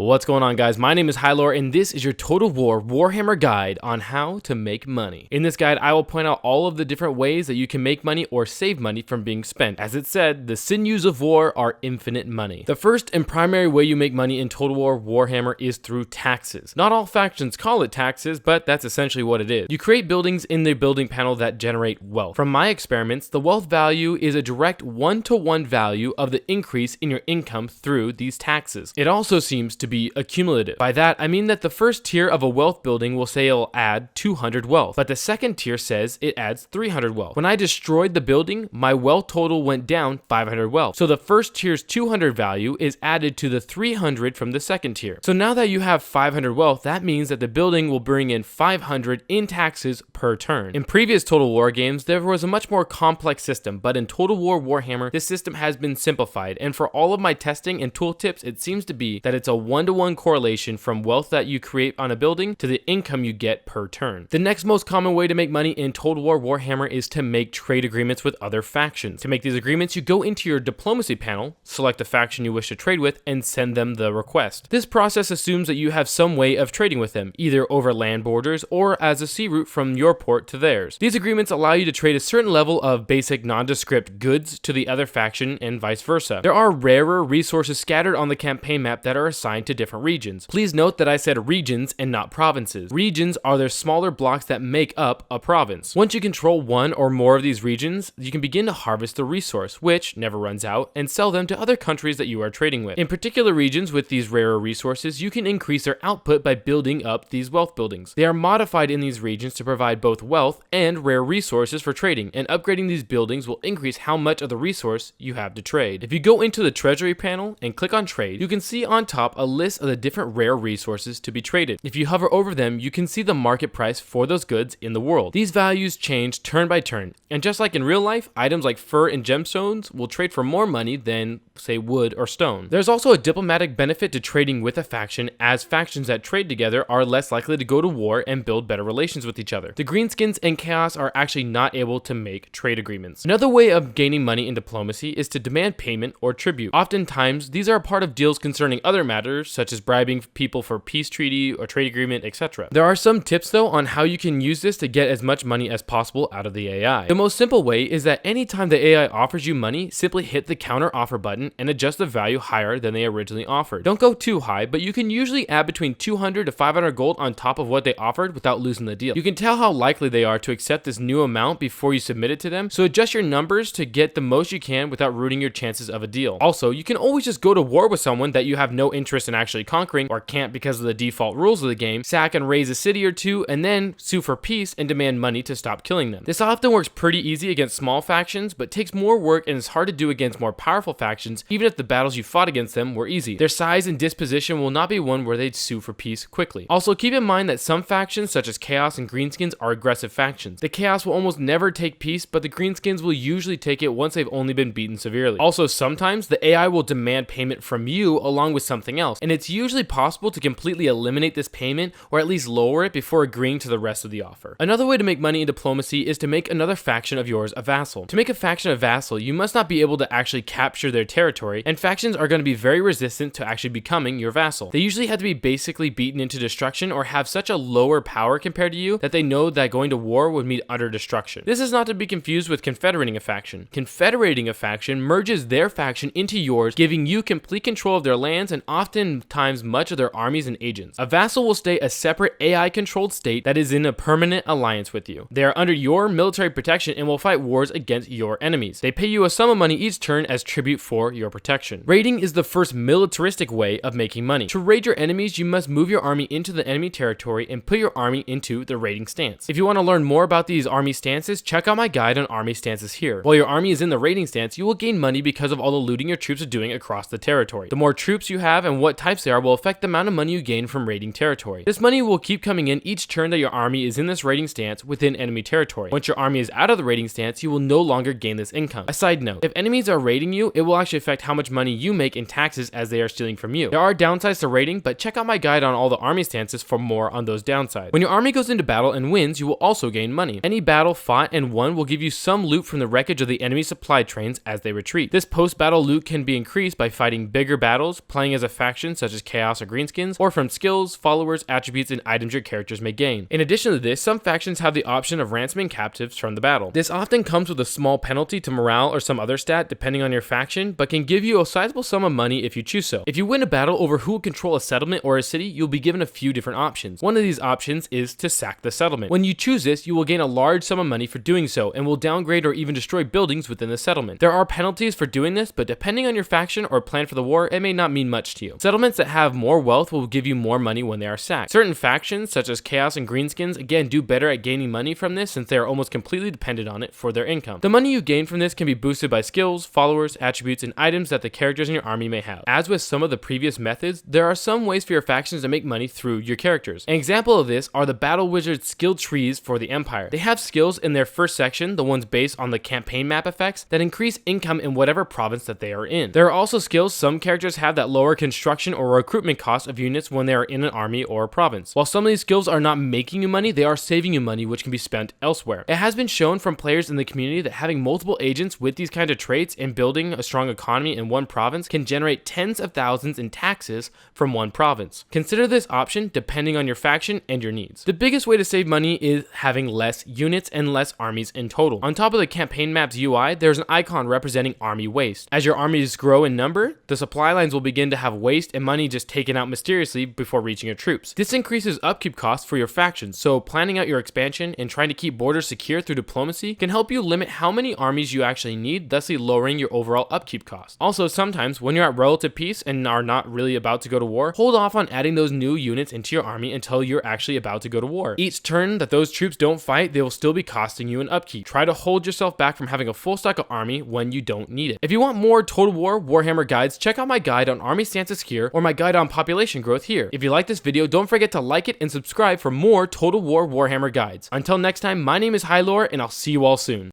What's going on, guys? My name is Hylor, and this is your Total War Warhammer guide on how to make money. In this guide, I will point out all of the different ways that you can make money or save money from being spent. As it said, the sinews of war are infinite money. The first and primary way you make money in Total War Warhammer is through taxes. Not all factions call it taxes, but that's essentially what it is. You create buildings in the building panel that generate wealth. From my experiments, the wealth value is a direct one-to-one value of the increase in your income through these taxes. It also seems to be accumulative. By that, I mean that the first tier of a wealth building will say it'll add 200 wealth, but the second tier says it adds 300 wealth. When I destroyed the building, my wealth total went down 500 wealth. So the first tier's 200 value is added to the 300 from the second tier. So now that you have 500 wealth, that means that the building will bring in 500 in taxes per turn. In previous Total War games, there was a much more complex system, but in Total War Warhammer, this system has been simplified, and for all of my testing and tooltips, it seems to be that it's a one-to-one correlation from wealth that you create on a building to the income you get per turn. The next most common way to make money in Total War Warhammer is to make trade agreements with other factions. To make these agreements, you go into your diplomacy panel, select the faction you wish to trade with, and send them the request. This process assumes that you have some way of trading with them, either over land borders or as a sea route from your port to theirs. These agreements allow you to trade a certain level of basic nondescript goods to the other faction and vice versa. There are rarer resources scattered on the campaign map that are assigned to different regions. Please note that I said regions and not provinces. Regions are the smaller blocks that make up a province. Once you control one or more of these regions, you can begin to harvest the resource, which never runs out, and sell them to other countries that you are trading with. In particular regions with these rarer resources, you can increase their output by building up these wealth buildings. They are modified in these regions to provide both wealth and rare resources for trading, and upgrading these buildings will increase how much of the resource you have to trade. If you go into the treasury panel and click on trade, you can see on top a list of the different rare resources to be traded. If you hover over them, you can see the market price for those goods in the world. These values change turn by turn, and just like in real life, items like fur and gemstones will trade for more money than, say, wood or stone. There's also a diplomatic benefit to trading with a faction, as factions that trade together are less likely to go to war and build better relations with each other. The Greenskins and Chaos are actually not able to make trade agreements. Another way of gaining money in diplomacy is to demand payment or tribute. Oftentimes, these are a part of deals concerning other matters, such as bribing people for peace treaty or trade agreement, etc. There are some tips though on how you can use this to get as much money as possible out of the AI. The most simple way is that anytime the AI offers you money, simply hit the counter offer button and adjust the value higher than they originally offered. Don't go too high, but you can usually add between 200 to 500 gold on top of what they offered without losing the deal. You can tell how likely they are to accept this new amount before you submit it to them, so adjust your numbers to get the most you can without ruining your chances of a deal. Also, you can always just go to war with someone that you have no interest in actually conquering or can't because of the default rules of the game, sack and raise a city or two, and then sue for peace and demand money to stop killing them. This often works pretty easy against small factions, but takes more work and is hard to do against more powerful factions, even if the battles you fought against them were easy. Their size and disposition will not be one where they'd sue for peace quickly. Also, keep in mind that some factions, such as Chaos and Greenskins, are aggressive factions. The Chaos will almost never take peace, but the Greenskins will usually take it once they've only been beaten severely. Also, sometimes the AI will demand payment from you along with something else, and it's usually possible to completely eliminate this payment or at least lower it before agreeing to the rest of the offer. Another way to make money in diplomacy is to make another faction of yours a vassal. To make a faction a vassal, you must not be able to actually capture their territory, and factions are going to be very resistant to actually becoming your vassal. They usually have to be basically beaten into destruction or have such a lower power compared to you that they know that going to war would mean utter destruction. This is not to be confused with confederating a faction. Confederating a faction merges their faction into yours, giving you complete control of their lands and oftentimes much of their armies and agents. A vassal will stay a separate AI-controlled state that is in a permanent alliance with you. They are under your military protection and will fight wars against your enemies. They pay you a sum of money each turn as tribute for your protection. Raiding is the first militaristic way of making money. To raid your enemies, you must move your army into the enemy territory and put your army into the raiding stance. If you want to learn more about these army stances, check out my guide on army stances here. While your army is in the raiding stance, you will gain money because of all the looting your troops are doing across the territory. The more troops you have and what types they are will affect the amount of money you gain from raiding territory. This money will keep coming in each turn that your army is in this raiding stance within enemy territory. Once your army is out of the raiding stance, you will no longer gain this income. A side note, if enemies are raiding you, it will actually affect how much money you make in taxes as they are stealing from you. There are downsides to raiding, but check out my guide on all the army stances for more on those downsides. When your army goes into battle and wins, you will also gain money. Any battle fought and won will give you some loot from the wreckage of the enemy supply trains as they retreat. This post-battle loot can be increased by fighting bigger battles, playing as a faction such as Chaos or Greenskins, or from skills, followers, attributes, and items your characters may gain. In addition to this, some factions have the option of ransoming captives from the battle. This often comes with a small penalty to morale or some other stat depending on your faction, but can give you a sizable sum of money if you choose so. If you win a battle over who will control a settlement or a city, you'll be given a few different options. One of these options is to sack the settlement. When you choose this, you will gain a large sum of money for doing so and will downgrade or even destroy buildings within the settlement. There are penalties for doing this, but depending on your faction or plan for the war, it may not mean much to you. Settlements that have more wealth will give you more money when they are sacked. Certain factions, such as Chaos and Greenskins, again do better at gaining money from this since they are almost completely dependent on it for their income. The money you gain from this can be boosted by skills, followers, attributes, and items that the characters in your army may have. As with some of the previous methods, there are some ways for your factions to make money through your characters. An example of this are the Battle Wizard skill trees for the Empire. They have skills in their first section, the ones based on the campaign map effects, that increase income in whatever province that they are in. There are also skills some characters have that lower construction or recruitment costs of units when they are in an army or a province. While some of these skills are not making you money, they are saving you money which can be spent elsewhere. It has been shown from players in the community that having multiple agents with these kinds of traits and building a strong economy in one province can generate tens of thousands in taxes from one province. Consider this option depending on your faction and your needs. The biggest way to save money is having less units and less armies in total. On top of the campaign map's UI, there's an icon representing army waste. As your armies grow in number, the supply lines will begin to have waste and money just taken out mysteriously before reaching your troops. This increases upkeep costs for your factions, so planning out your expansion and trying to keep borders secure through diplomacy can help you limit how many armies you actually need, thusly lowering your overall upkeep costs. Also, sometimes when you're at relative peace and are not really about to go to war, hold off on adding those new units into your army until you're actually about to go to war. Each turn that those troops don't fight, they will still be costing you an upkeep. Try to hold yourself back from having a full stock of army when you don't need it. If you want more Total War Warhammer guides, check out my guide on army stances here or my guide on population growth here. If you like this video, don't forget to like it and subscribe for more Total War Warhammer guides. Until next time, my name is Hylor and I'll see you all soon.